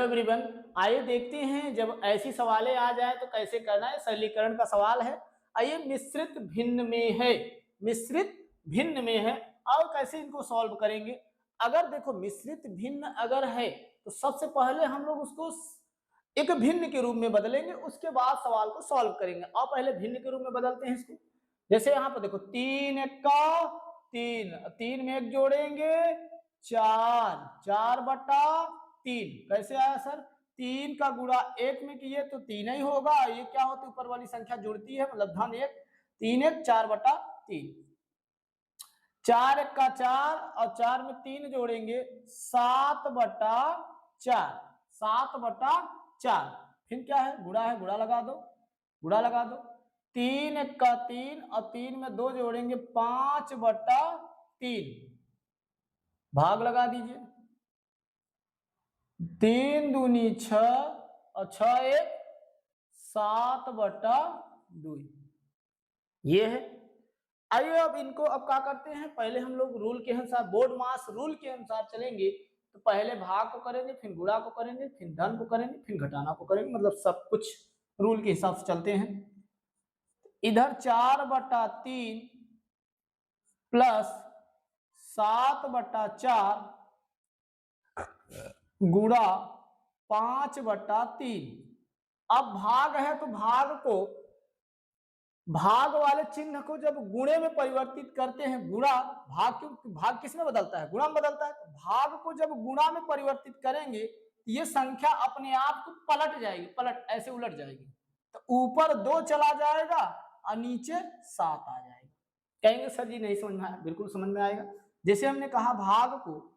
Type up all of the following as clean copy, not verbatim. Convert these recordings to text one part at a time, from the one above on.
Everyone, आइए देखते हैं जब ऐसी सवालें आ जाए तो कैसे करना है। सरलीकरण का सवाल है। आइए, मिश्रित भिन्न में है, मिश्रित भिन्न में है और कैसे इनको सॉल्व करेंगे। अगर देखो मिश्रित भिन्न अगर है तो सबसे पहले हम लोग उसको एक भिन्न के रूप में बदलेंगे, उसके बाद सवाल को सॉल्व करेंगे। और पहले भिन्न के रूप में बदलते हैं इसको। जैसे यहाँ पर देखो 3 एक्का 3, 3 में एक जोड़ेंगे 4, 4/3 कैसे आया सर? 3 का गुणा 1 में किए तो 3 ही होगा। ये क्या होती है, ऊपर वाली संख्या जुड़ती है, मतलब धन 1, 3 1 4/3, 4 1 का 4 और 4 में 3 जोड़ेंगे 7/4, 7/4। फिर क्या है, गुणा है, गुणा लगा दो, गुणा लगा दो। 3 1 का 3 और 3 में 2 जोड़ेंगे 5/3, भाग लगा दीजिए। 3 दूनी 6 और 6 1 7/2, ये है। आइए अब इनको अब क्या करते हैं, पहले हम लोग रूल के अनुसार, बोर्ड मास रूल के अनुसार चलेंगे। तो पहले भाग को करेंगे, फिर गुणा को करेंगे, फिर धन को करेंगे, फिर घटाना को करेंगे, मतलब सब कुछ रूल के हिसाब से चलते हैं। इधर 4/3 प्लस 7/4 गुणा 5/3। अब भाग है तो भाग को, भाग वाले चिन्ह को जब गुणे में परिवर्तित करते हैं, गुणा, भाग क्यों, भाग किस में बदलता है, गुणा में बदलता है। तो भाग को जब गुणा में परिवर्तित करेंगे तो ये संख्या अपने आप को पलट जाएगी, पलट ऐसे उलट जाएगी। तो ऊपर 2 चला जाएगा और नीचे 7 आ जाएगा। कहेंगे सर जी नहीं समझ में आया, बिल्कुल समझ में आएगा। जैसे हमने कहा भाग को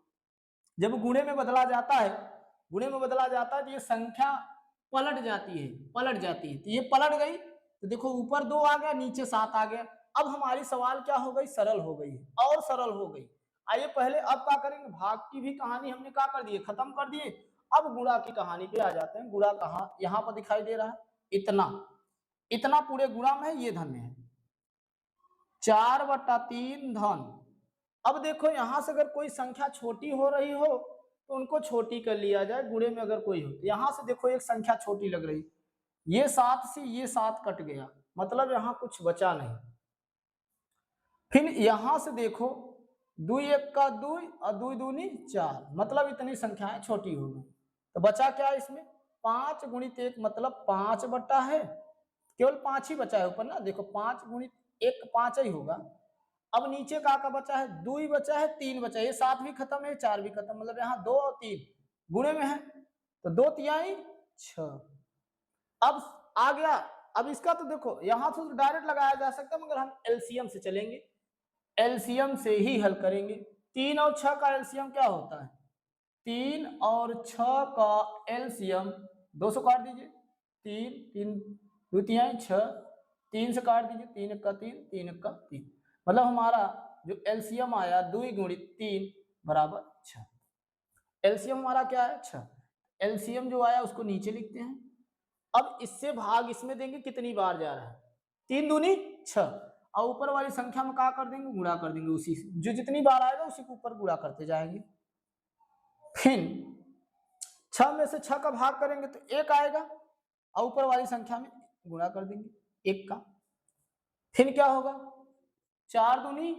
जब गुणे में बदला जाता है, गुणे में बदला जाता है तो ये संख्या पलट जाती है, पलट जाती है। तो ये पलट गई तो देखो ऊपर 2 आ गया, नीचे 7 आ गया। अब हमारी सवाल क्या हो गई, सरल हो गई और सरल हो गई। आइए पहले अब क्या करेंगे, भाग की भी कहानी हमने क्या कर दी, खत्म कर दिए। अब गुणा की कहानी पे आ जाते हैं। गुणा कहाँ, यहाँ पर दिखाई दे रहा है, इतना, इतना पूरे गुणा में है, ये धन में है, 4/3 धन। अब देखो यहां से अगर कोई संख्या छोटी हो रही हो तो उनको छोटी कर लिया जाए, गुणे में अगर कोई हो। यहां से देखो एक संख्या छोटी लग रही, ये 7 से ये 7 कट गया, मतलब यहां कुछ बचा नहीं। फिर यहां से देखो 2 1 का 2 और 2 दूनी 4, मतलब इतनी संख्याएं छोटी हो गई। तो बचा क्या इसमें, 5 गुणित 1 मतलब 5 बटा है, केवल 5 ही बचा है ऊपर ना, देखो 5 गुणित 1 5 ही होगा। अब नीचे का बचा है, 2 ही बचा है, 3 बचा है, ये 7 भी खत्म है, 4 भी खत्म, मतलब यहाँ 2 और 3 गुणे में है, तो 2 तिहाई 6। अब आ गया, अब इसका तो देखो यहां से तो डायरेक्ट लगाया जा सकता है, मगर हम एलसीएम से चलेंगे, एलसीएम से ही हल करेंगे। 3 और 6 का एलसीएम क्या होता है, 3 और 6 का एलसीएम 2 से काट दीजिए, 3 3 2 तिहाई 6, 3 से काट दीजिए, 3 1 का 3, 3 1 का 3, मतलब हमारा जो एलसीएम आया 2 गुणित 3 बराबर 6। एलसीएम हमारा क्या है, 6। एलसीएम जो आया उसको नीचे लिखते हैं। अब इससे भाग इसमें देंगे, कितनी बार जा रहा है, 3 दूनी 6, और ऊपर वाली संख्या में क्या कर देंगे, गुणा कर देंगे, उसी से जो जितनी बार आएगा उसी के ऊपर गुणा करते जाएंगे। फिर 6 में से 6 का भाग करेंगे तो 1 आएगा, और ऊपर वाली संख्या में गुणा कर देंगे 1 का। फिर क्या होगा, 4 दूनी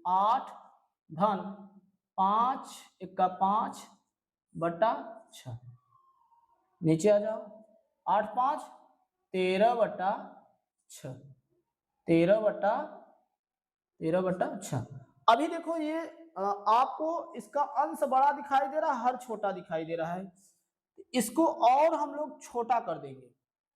8 धन 5 1 का 5 बटा 6, नीचे आ जाओ, 8 5 13/6, 13/6। अभी देखो ये आपको इसका अंश बड़ा दिखाई दे रहा है, हर छोटा दिखाई दे रहा है। इसको और हम लोग छोटा कर देंगे,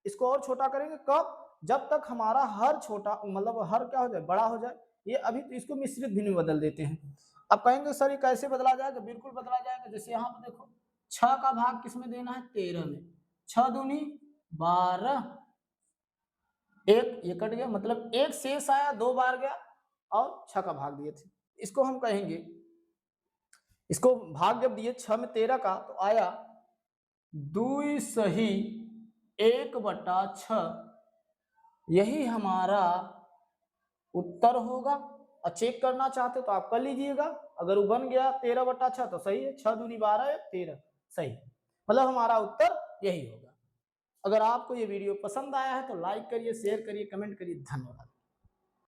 इसको और छोटा करेंगे कब, जब तक हमारा हर छोटा, मतलब हर क्या हो जाए, बड़ा हो जाए। ये अभी तो इसको मिश्रित भिन्न में बदल देते हैं। अब कहेंगे सर ये कैसे बदला जाएगा, बिल्कुल बदला जाएगा। जैसे यहाँ पर देखो 6 का भाग किस में देना है, 13 में, 6 दूनी 12, 1 ये कट गया, मतलब 1 शेष आया, 2 बार गया और 6 का भाग दिए थे। इसको हम कहेंगे, इसको भाग जब दिए 6 में 13 का तो आया 2 सही 1/6, यही हमारा उत्तर होगा। और चेक करना चाहते तो आप कर लीजिएगा, अगर वो बन गया 13/6 तो सही है, 6 दूनी 12 13 सही। मतलब हमारा उत्तर यही होगा। अगर आपको ये वीडियो पसंद आया है तो लाइक करिए, शेयर करिए, कमेंट करिए। धन्यवाद।